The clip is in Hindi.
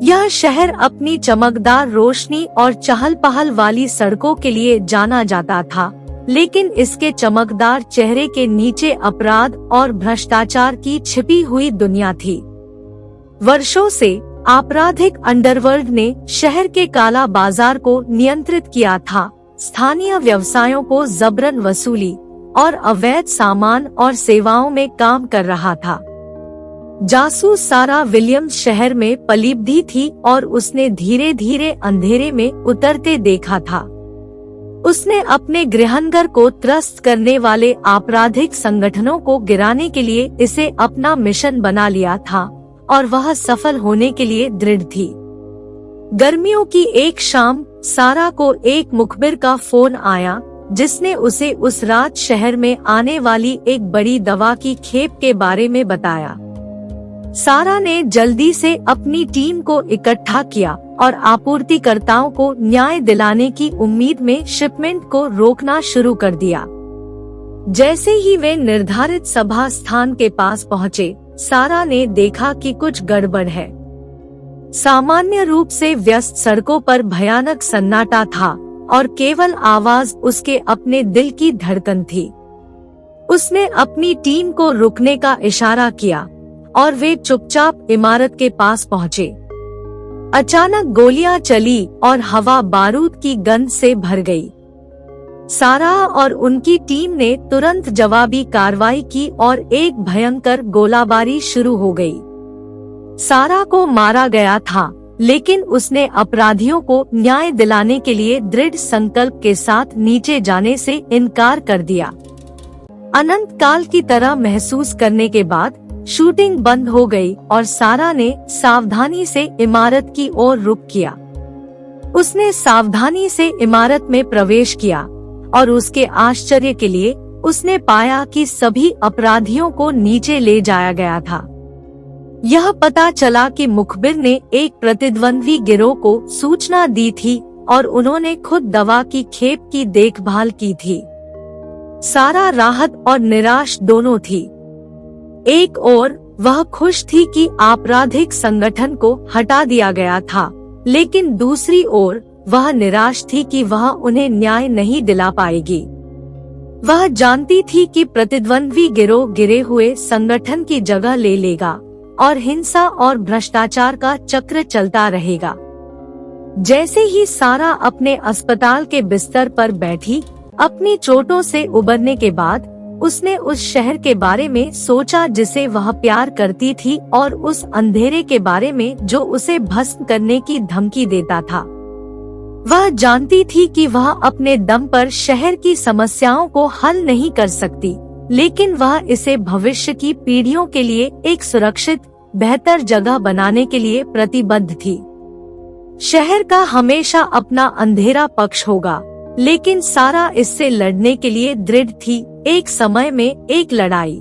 यह शहर अपनी चमकदार रोशनी और चहल पहल वाली सड़कों के लिए जाना जाता था, लेकिन इसके चमकदार चेहरे के नीचे अपराध और भ्रष्टाचार की छिपी हुई दुनिया थी। वर्षों से आपराधिक अंडरवर्ल्ड ने शहर के काला बाजार को नियंत्रित किया था, स्थानीय व्यवसायों को जबरन वसूली और अवैध सामान और सेवाओं में काम कर रहा था। जासूस सारा विलियम्स शहर में पलीबधी थी और उसने धीरे धीरे अंधेरे में उतरते देखा था। उसने अपने गृहनगर को त्रस्त करने वाले आपराधिक संगठनों को गिराने के लिए इसे अपना मिशन बना लिया था और वह सफल होने के लिए दृढ़ थी। गर्मियों की एक शाम सारा को एक मुखबिर का फोन आया, जिसने उसे उस रात शहर में आने वाली एक बड़ी दवा की खेप के बारे में बताया। सारा ने जल्दी से अपनी टीम को इकट्ठा किया और आपूर्तिकर्ताओं को न्याय दिलाने की उम्मीद में शिपमेंट को रोकना शुरू कर दिया। जैसे ही वे निर्धारित सभा स्थान के पास पहुँचे, सारा ने देखा कि कुछ गड़बड़ है। सामान्य रूप से व्यस्त सड़कों पर भयानक सन्नाटा था और केवल आवाज उसके अपने दिल की धड़कन थी। उसने अपनी टीम को रुकने का इशारा किया और वे चुपचाप इमारत के पास पहुँचे। अचानक गोलियां चली और हवा बारूद की गंध से भर गई। सारा और उनकी टीम ने तुरंत जवाबी कार्रवाई की और एक भयंकर गोलाबारी शुरू हो गई। सारा को मारा गया था, लेकिन उसने अपराधियों को न्याय दिलाने के लिए दृढ़ संकल्प के साथ नीचे जाने से इनकार कर दिया। अनंत काल की तरह महसूस करने के बाद शूटिंग बंद हो गई और सारा ने सावधानी से इमारत की ओर रुख किया। उसने सावधानी से इमारत में प्रवेश किया और उसके आश्चर्य के लिए उसने पाया कि सभी अपराधियों को नीचे ले जाया गया था। यह पता चला कि मुखबिर ने एक प्रतिद्वंद्वी गिरोह को सूचना दी थी और उन्होंने खुद दवा की खेप की देखभाल की थी। सारा राहत और निराश दोनों थी। एक ओर वह खुश थी कि आपराधिक संगठन को हटा दिया गया था, लेकिन दूसरी ओर वह निराश थी कि वह उन्हें न्याय नहीं दिला पाएगी। वह जानती थी कि प्रतिद्वंद्वी गिरोह गिरे हुए संगठन की जगह ले लेगा और हिंसा और भ्रष्टाचार का चक्र चलता रहेगा। जैसे ही सारा अपने अस्पताल के बिस्तर पर बैठी, अपनी चोटों से उबरने के बाद उसने उस शहर के बारे में सोचा जिसे वह प्यार करती थी और उस अंधेरे के बारे में जो उसे भस्म करने की धमकी देता था। वह जानती थी कि वह अपने दम पर शहर की समस्याओं को हल नहीं कर सकती, लेकिन वह इसे भविष्य की पीढ़ियों के लिए एक सुरक्षित, बेहतर जगह बनाने के लिए प्रतिबद्ध थी। शहर का हमेशा अपना अंधेरा पक्ष होगा, लेकिन सारा इससे लड़ने के लिए दृढ़ थी। एक समय में एक लड़ाई